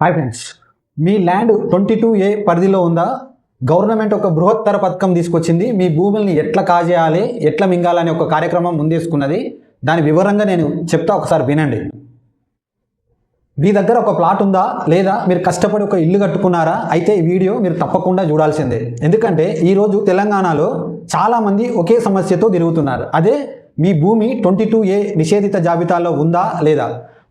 Hi friends, మీ land 22A పరిధిలో ఉందా? Government ఒక బృహత్తర పథకం తీసుకొచ్చింది. మీ భూముల్ని ఎట్లా కాజేయాలి, ఎట్లా మింగాలని ఒక కార్యక్రమం ముందేసుకున్నది. దాని వివరంగా నేను చెప్తా, ఒకసారి వినండి. మీ దగ్గర ఒక ప్లాట్ ఉందా, లేదా మీరు కష్టపడి ఒక ఇల్లు కట్టుకున్నారా? అయితే ఈ వీడియో మీరు తప్పకుండా చూడాల్సిందే. ఎందుకంటే ఈరోజు తెలంగాణలో చాలామంది ఒకే సమస్యతో తిరుగుతున్నారు. అదే మీ భూమి 22A నిషేధిత జాబితాలో ఉందా లేదా.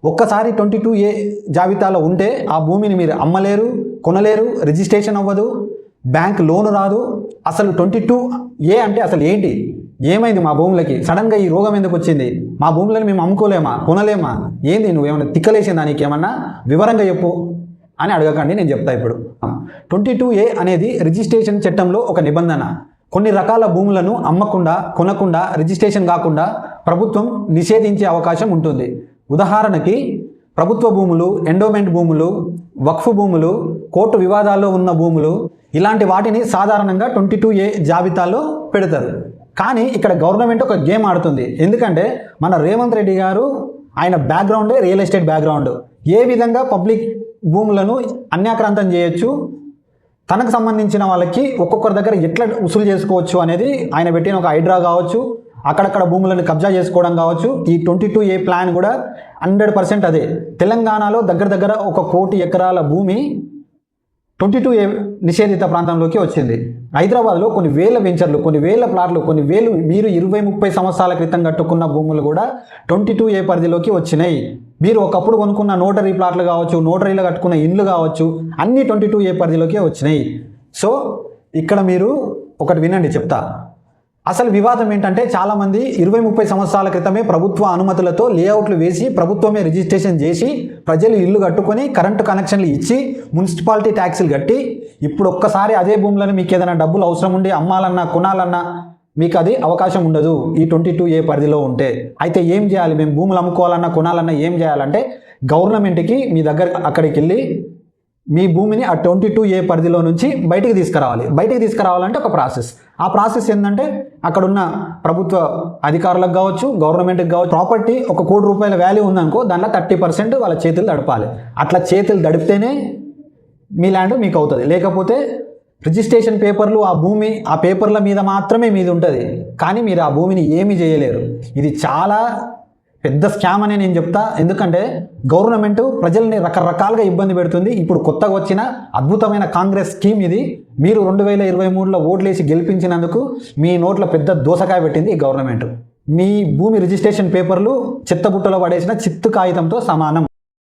ఒక్కసారి 22A జాబితాలో ఉంటే ఆ భూమిని మీరు అమ్మలేరు, కొనలేరు, రిజిస్ట్రేషన్ అవ్వదు, బ్యాంక్ లోను రాదు. అసలు 22A అంటే అసలు ఏంటి, ఏమైంది మా భూములకి, సడన్గా ఈ రోగం ఎందుకు వచ్చింది, మా భూములను మేము అమ్ముకోలేమా, కొనలేమా, ఏంది నువ్వేమన్నా తిక్కలేసిందా, నీకు ఏమన్నా వివరంగా చెప్పు అని అడగకండి, నేను చెప్తా ఇప్పుడు. 22A అనేది రిజిస్ట్రేషన్ చట్టంలో ఒక నిబంధన. కొన్ని రకాల భూములను అమ్మకుండా, కొనకుండా, రిజిస్ట్రేషన్ కాకుండా ప్రభుత్వం నిషేధించే అవకాశం ఉంటుంది. ఉదాహరణకి ప్రభుత్వ భూములు, ఎండోమెంట్ భూములు, వక్ఫ్ భూములు, కోర్టు వివాదాల్లో ఉన్న భూములు, ఇలాంటి వాటిని సాధారణంగా 22A జాబితాలో పెడతారు. కానీ ఇక్కడ గవర్నమెంట్ ఒక గేమ్ ఆడుతుంది. ఎందుకంటే మన రేవంత్ రెడ్డి గారు, ఆయన బ్యాక్గ్రౌండే రియల్ ఎస్టేట్ బ్యాక్గ్రౌండ్. ఏ విధంగా పబ్లిక్ భూములను అన్యాక్రాంతం చేయొచ్చు, తనకు సంబంధించిన వాళ్ళకి ఒక్కొక్కరి దగ్గర ఎట్లా వసూలు చేసుకోవచ్చు అనేది ఆయన పెట్టిన ఒక హైడ్రా కావచ్చు, అక్కడక్కడ భూములను కబ్జా చేసుకోవడం కావచ్చు. ఈ 22A ప్లాన్ కూడా 100% అదే. తెలంగాణలో దగ్గర 1 కోటి ఎకరాల భూమి 22A నిషేధిత ప్రాంతంలోకి వచ్చింది. హైదరాబాద్లో కొన్ని వేల వెంచర్లు, కొన్ని వేల ప్లాట్లు, కొన్ని వేలు మీరు 20-30 సంవత్సరాల క్రితం కట్టుకున్న భూములు కూడా 22A పరిధిలోకి వచ్చినాయి. మీరు ఒకప్పుడు కొనుక్కున్న నోటరీ ప్లాట్లు కావచ్చు, నోటరీలో కట్టుకున్న ఇండ్లు కావచ్చు, అన్నీ 22A పరిధిలోకి వచ్చినాయి. సో ఇక్కడ మీరు ఒకటి వినండి, చెప్తా. అసలు వివాదం ఏంటంటే చాలామంది 20-30 సంవత్సరాల క్రితమే ప్రభుత్వ అనుమతులతో లేఅవుట్లు వేసి, ప్రభుత్వమే రిజిస్ట్రేషన్ చేసి, ప్రజలు ఇల్లు కట్టుకొని, కరెంటు కనెక్షన్లు ఇచ్చి, మున్సిపాలిటీ ట్యాక్సులు కట్టి, ఇప్పుడు ఒక్కసారి అదే భూములను మీకు ఏదైనా డబ్బులు అవసరం ఉండి అమ్మాలన్నా, కొనాలన్నా మీకు అది అవకాశం ఉండదు ఈ 22A పరిధిలో ఉంటే. అయితే ఏం చేయాలి, మేము భూములు అమ్ముకోవాలన్నా, కొనాలన్నా ఏం చేయాలంటే గవర్నమెంట్కి మీ దగ్గర అక్కడికి వెళ్ళి మీ భూమిని ఆ 22A పరిధిలో నుంచి బయటికి తీసుకురావాలి. బయటికి తీసుకురావాలంటే ఒక ప్రాసెస్. ఆ ప్రాసెస్ ఏంటంటే అక్కడున్న ప్రభుత్వ అధికారులకు కావచ్చు, గవర్నమెంట్కి కావచ్చు, ప్రాపర్టీ 1 కోటి రూపాయల వాల్యూ ఉందనుకో, దాంట్లో 30% వాళ్ళ చేతులు దడపాలి. అట్లా చేతులు దడిపితేనే మీ ల్యాండ్ మీకు అవుతుంది. లేకపోతే రిజిస్ట్రేషన్ పేపర్లు, ఆ భూమి ఆ పేపర్ల మీద మాత్రమే మీది ఉంటుంది, కానీ మీరు ఆ భూమిని ఏమీ చేయలేరు. ఇది చాలా పెద్ద స్కామ్ అని నేను చెప్తా. ఎందుకంటే గవర్నమెంట్ ప్రజల్ని రకరకాలుగా ఇబ్బంది పెడుతుంది. ఇప్పుడు కొత్తగా వచ్చిన అద్భుతమైన కాంగ్రెస్ స్కీమ్ ఇది. మీరు 2023లో ఓట్లేసి గెలిపించినందుకు మీ నోట్ల పెద్ద దోసకాయ పెట్టింది ఈ గవర్నమెంట్. మీ భూమి రిజిస్ట్రేషన్ పేపర్లు చెత్తబుట్టలో పడేసిన చిత్తు కాగితంతో సమానం.